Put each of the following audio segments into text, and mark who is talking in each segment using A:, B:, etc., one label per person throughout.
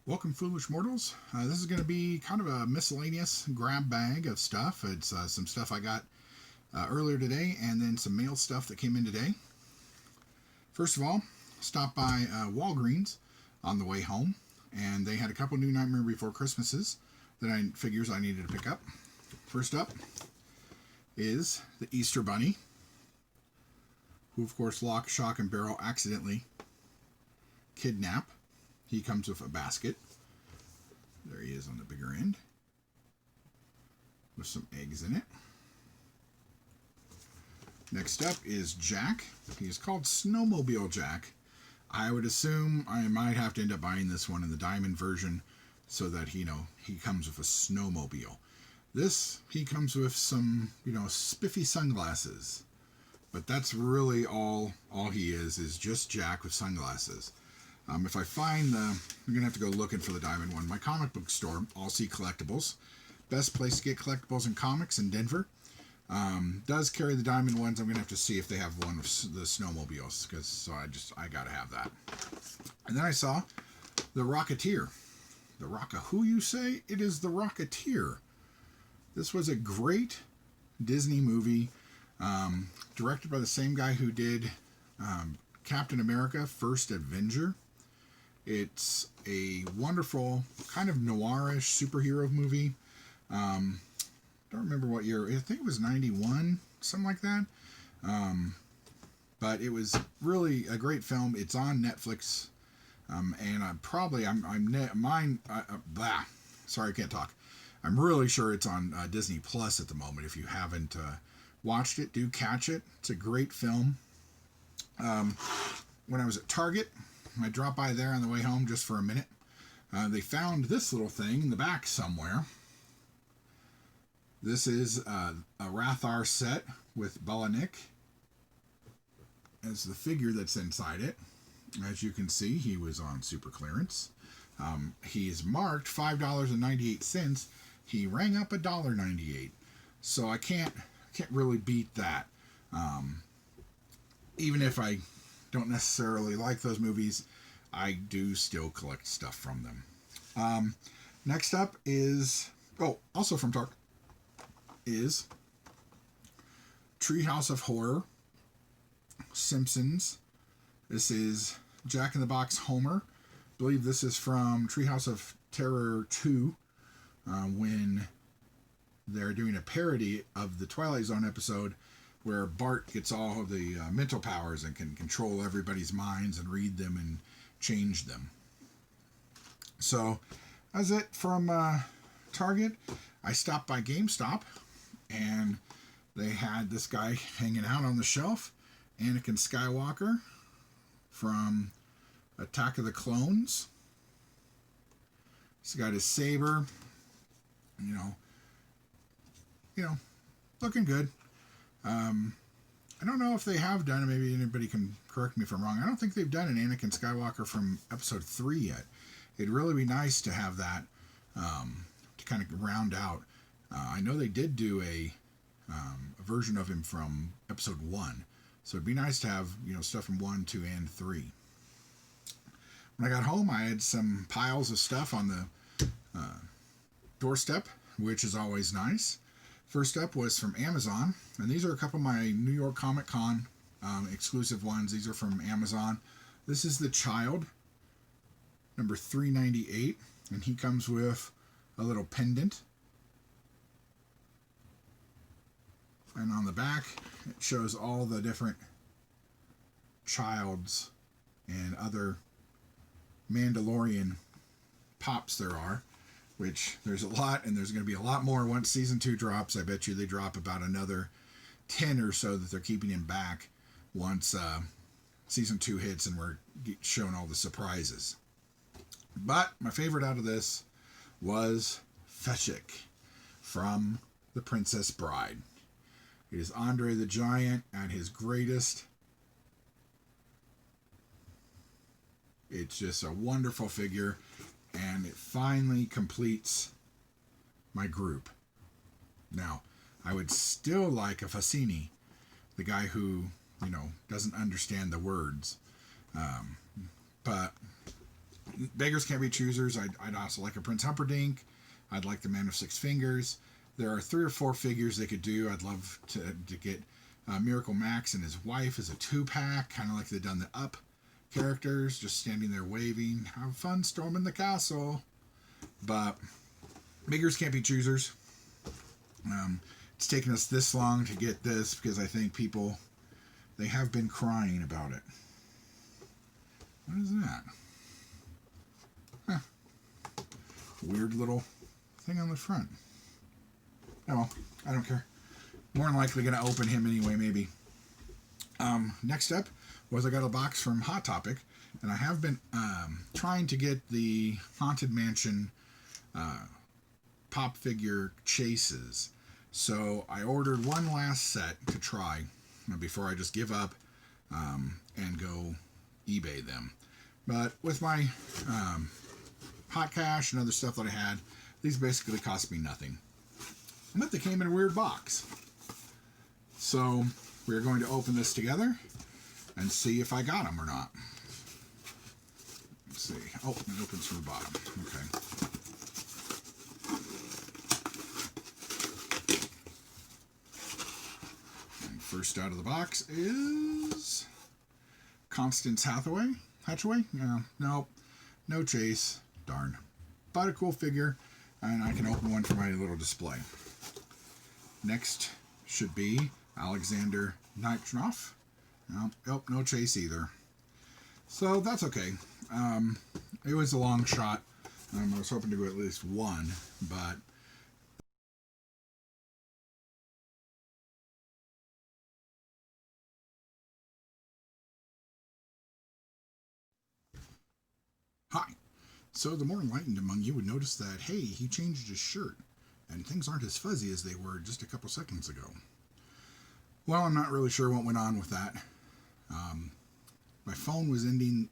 A: Welcome, foolish mortals. This is going to be kind of a miscellaneous grab bag of stuff. It's some stuff I got earlier today, and then some mail stuff that came in today. First of all, stopped by Walgreens on the way home, and they had a couple new Nightmare Before Christmases that I figures I needed to pick up. First up is the Easter Bunny, who of course Lock, Shock, and Barrel accidentally kidnap. He comes with a basket. There he is on the bigger end with some eggs in it. Next up is Jack. He is called Snowmobile Jack. I would assume I might have to end up buying this one in the diamond version so that he comes with a snowmobile. This, he comes with some, spiffy sunglasses. But that's really all he is just Jack with sunglasses. If I find I'm going to have to go looking for the diamond one. My comic book store, All See Collectibles, best place to get collectibles and comics in Denver, does carry the diamond ones. I'm going to have to see if they have one of the snowmobiles, I got to have that. And then I saw the Rocketeer. Who you say? It is the Rocketeer. This was a great Disney movie, directed by the same guy who did Captain America: First Avenger. It's a wonderful kind of noirish superhero movie. Don't remember what year. I think it was 91, something like that. But it was really a great film. It's on Netflix, and sorry, I can't talk. I'm really sure it's on Disney Plus at the moment. If you haven't watched it, do catch it. It's a great film. When I was at Target, I dropped by there on the way home just for a minute. They found this little thing in the back somewhere. This is a Rathar set with Balanik as the figure that's inside it. As you can see, he was on super clearance. He is marked $5.98. He rang up $1.98. So I can't really beat that. Even if I don't necessarily like those movies, I do still collect stuff from them. Next up is, also from Target, is Treehouse of Horror, Simpsons. This is Jack in the Box Homer. I believe this is from Treehouse of Terror 2, when they're doing a parody of the Twilight Zone episode where Bart gets all of the mental powers and can control everybody's minds and read them and change them. So, that's it from Target. I stopped by GameStop, and they had this guy hanging out on the shelf, Anakin Skywalker from Attack of the Clones. He's got his saber, looking good. I don't know if they have done it. Maybe anybody can correct me if I'm wrong. I don't think they've done an Anakin Skywalker from Episode 3 yet. It'd really be nice to have that to kind of round out. I know they did do a version of him from Episode 1. So it'd be nice to have stuff from 1, 2, and 3. When I got home, I had some piles of stuff on the doorstep, which is always nice. First up was from Amazon, and these are a couple of my New York Comic Con exclusive ones. These are from Amazon. This is the Child, number 398, and he comes with a little pendant. And on the back, it shows all the different Childs and other Mandalorian pops there are. Which there's a lot, and there's going to be a lot more once season 2 drops. I bet you they drop about another 10 or so that they're keeping in back once season 2 hits and we're shown all the surprises. But my favorite out of this was Feshik from The Princess Bride. It is Andre the Giant at his greatest. It's just a wonderful figure. And it finally completes my group. Now, I would still like a Fassini, the guy who, doesn't understand the words. But beggars can't be choosers. I'd also like a Prince Humperdinck. I'd like the Man of Six Fingers. There are 3 or 4 figures they could do. I'd love to get Miracle Max and his wife as a 2-pack, kind of like they've done the Up characters, just standing there waving. Have fun storming the castle. But beggars can't be choosers. It's taken us this long to get this because I think people, they have been crying about it. What is that? Huh. Weird little thing on the front. Oh well, I don't care. More than likely going to open him anyway, maybe. Next up was I got a box from Hot Topic, and I have been trying to get the Haunted Mansion pop figure chases. So I ordered one last set to try before I just give up and go eBay them. But with my hot cash and other stuff that I had, these basically cost me nothing. But they came in a weird box. So we're going to open this together and see if I got them or not. Let's see. Oh, it opens from the bottom. Okay. And first out of the box is Constance Hatchaway. No, no chase. Darn. But a cool figure, and I can open one for my little display. Next should be Alexander Nitrov. Nope, no chase either. So that's okay. It was a long shot. I was hoping to go at least one, but hi. So the more enlightened among you would notice that, hey, he changed his shirt, and things aren't as fuzzy as they were just a couple seconds ago. Well, I'm not really sure what went on with that. My phone was getting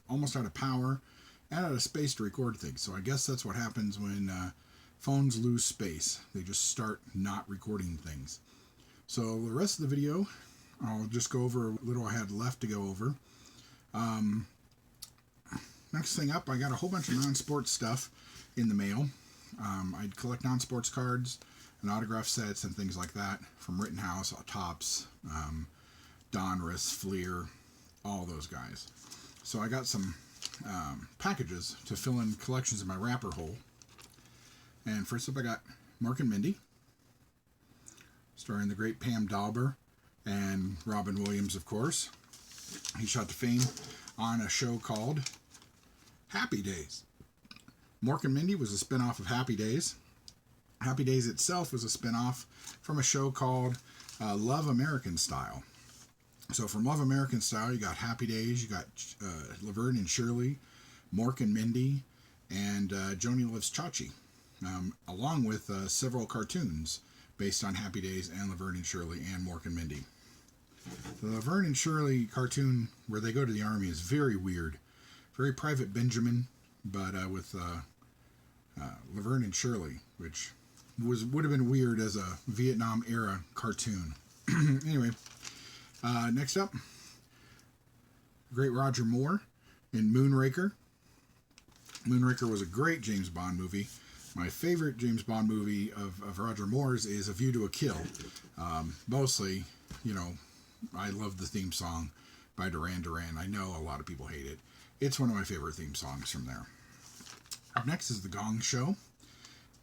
A: almost out of power and out of space to record things. So I guess that's what happens when phones lose space. They just start not recording things. So the rest of the video, I'll just go over what little I had left to go over. Next thing up, I got a whole bunch of non-sports stuff in the mail. I'd collect non-sports cards and autograph sets and things like that from Rittenhouse, Topps, Donruss, Fleer, all those guys. So I got some packages to fill in collections in my wrapper hole. And first up I got Mork and Mindy, starring the great Pam Dawber and Robin Williams, of course. He shot to fame on a show called Happy Days. Mork and Mindy was a spin-off of Happy Days. Happy Days itself was a spin-off from a show called Love American Style. So from Love American Style, you got Happy Days, you got Laverne and Shirley, Mork and Mindy, and Joni Loves Chachi, along with several cartoons based on Happy Days and Laverne and Shirley and Mork and Mindy. The Laverne and Shirley cartoon where they go to the army is very weird. Very Private Benjamin, but with Laverne and Shirley, which would have been weird as a Vietnam era cartoon. Anyway, next up, great Roger Moore in Moonraker. Moonraker was a great James Bond movie. My favorite James Bond movie of Roger Moore's is A View to a Kill. Mostly, I love the theme song by Duran Duran. I know a lot of people hate it. It's one of my favorite theme songs from there. Up next is The Gong Show.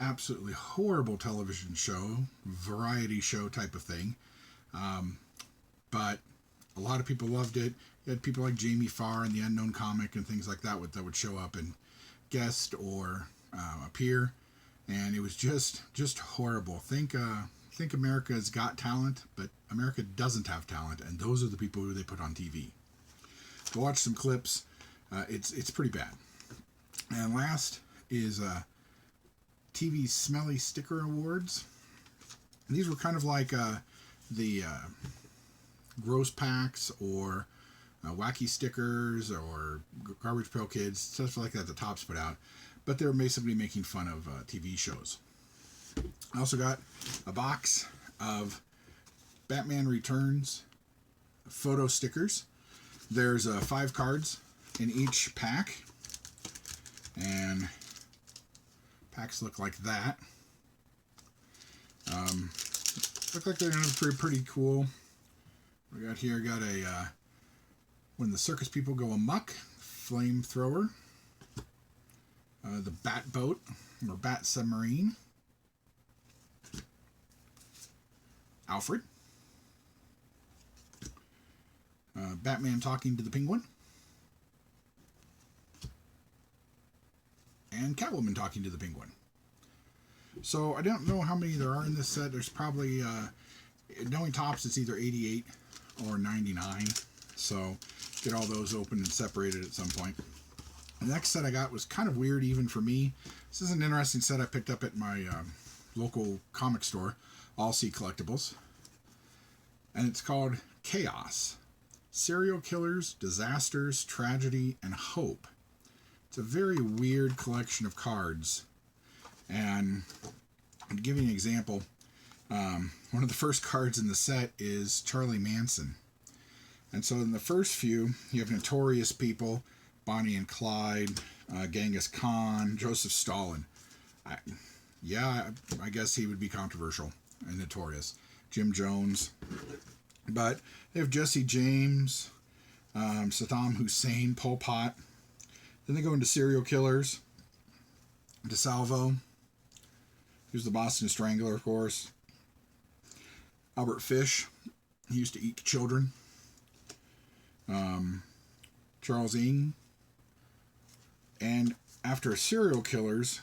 A: Absolutely horrible television show, variety show type of thing. But a lot of people loved it. You had people like Jamie Farr and the Unknown Comic and things like that would show up and guest or appear. And it was just horrible. Think America's got talent, but America doesn't have talent, and those are the people who they put on TV. Go watch some clips. It's pretty bad. And last is TV Smelly Sticker Awards. And these were kind of like the Gross Packs or Wacky Stickers or Garbage Pail Kids, stuff like that the Topps put out. But they were basically making fun of TV shows. I also got a box of Batman Returns photo stickers. There's 5 cards in each pack. And packs look like that. Look like they're going to be pretty cool. We got here, got a When the Circus People Go Amok flamethrower. The Bat Boat, or Bat Submarine. Alfred. Batman talking to the Penguin. And Catwoman talking to the Penguin. So I don't know how many there are in this set. There's probably, knowing tops, it's either 88 or 99. So get all those open and separated at some point. The next set I got was kind of weird even for me. This is an interesting set I picked up at my local comic store, All Sea Collectibles. And it's called Chaos. Serial Killers, Disasters, Tragedy, and Hope. It's a very weird collection of cards. And to give you an example, one of the first cards in the set is Charlie Manson. And so in the first few, you have notorious people, Bonnie and Clyde, Genghis Khan, Joseph Stalin. I guess he would be controversial and notorious. Jim Jones. But they have Jesse James, Saddam Hussein, Pol Pot. Then they go into serial killers. DeSalvo. Here's the Boston Strangler, of course. Albert Fish. He used to eat children. Charles Ng. And after serial killers,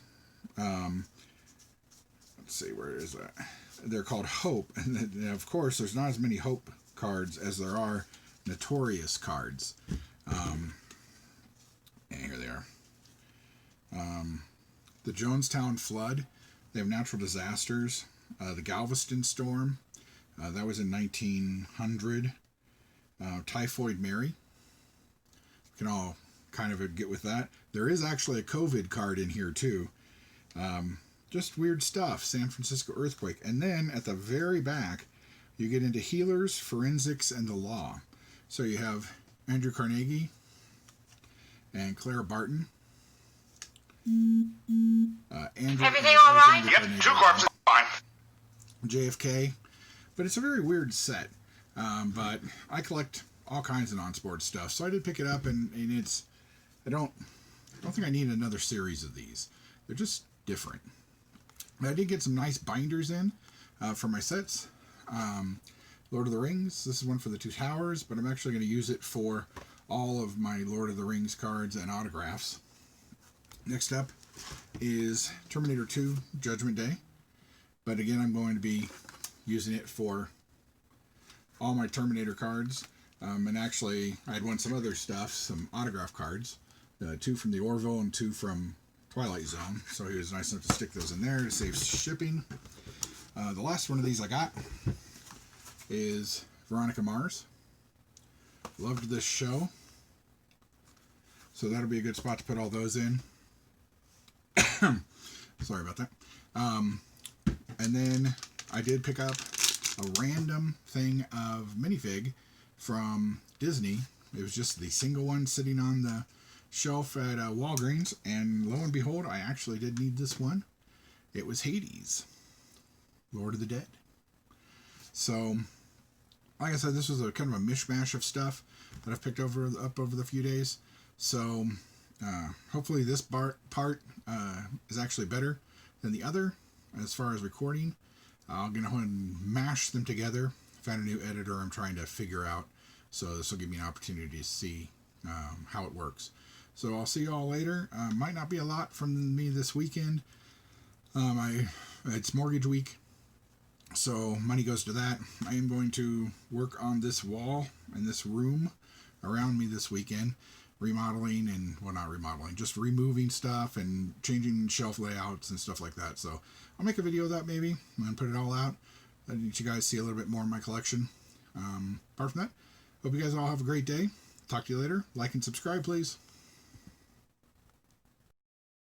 A: let's see, where is that? They're called Hope. And of course, there's not as many Hope cards as there are Notorious cards. And here they are. The Jonestown Flood. They have natural disasters. The Galveston Storm. That was in 1900. Typhoid Mary. We can all kind of get with that. There is actually a COVID card in here too. Just weird stuff. San Francisco Earthquake. And then at the very back, you get into healers, forensics, and the law. So you have Andrew Carnegie and Clara Barton.
B: Everything all right?
C: Yep, 2 corpses, fine.
A: JFK. But it's a very weird set. But I collect all kinds of non-sports stuff. So I did pick it up, and it's... I don't think I need another series of these. They're just different. But I did get some nice binders in for my sets. Lord of the Rings. This is one for the Two Towers, but I'm actually going to use it for all of my Lord of the Rings cards and autographs. Next up is Terminator 2 Judgment Day. But again, I'm going to be using it for all my Terminator cards. And actually, I had won some other stuff, some autograph cards. 2 from the Orville and 2 from Twilight Zone. So he was nice enough to stick those in there to save shipping. The last one of these I got is Veronica Mars. Loved this show. So that'll be a good spot to put all those in. Sorry about that. And then I did pick up a random thing of minifig from Disney. It was just the single one sitting on the shelf at Walgreens, and lo and behold, I actually did need this one. It was Hades, Lord of the Dead. So, like I said, this was a kind of a mishmash of stuff that I've picked up over the few days. So, hopefully this part is actually better than the other as far as recording. I'm going to go ahead and mash them together. Found a new editor I'm trying to figure out, so this will give me an opportunity to see how it works. So I'll see you all later. Might not be a lot from me this weekend. It's mortgage week, so money goes to that. I am going to work on this wall and this room around me this weekend, remodeling and, well, not remodeling, just removing stuff and changing shelf layouts and stuff like that. So I'll make a video of that maybe and put it all out. I need you guys see a little bit more of my collection. Apart from that, hope you guys all have a great day. Talk to you later. Like and subscribe, please.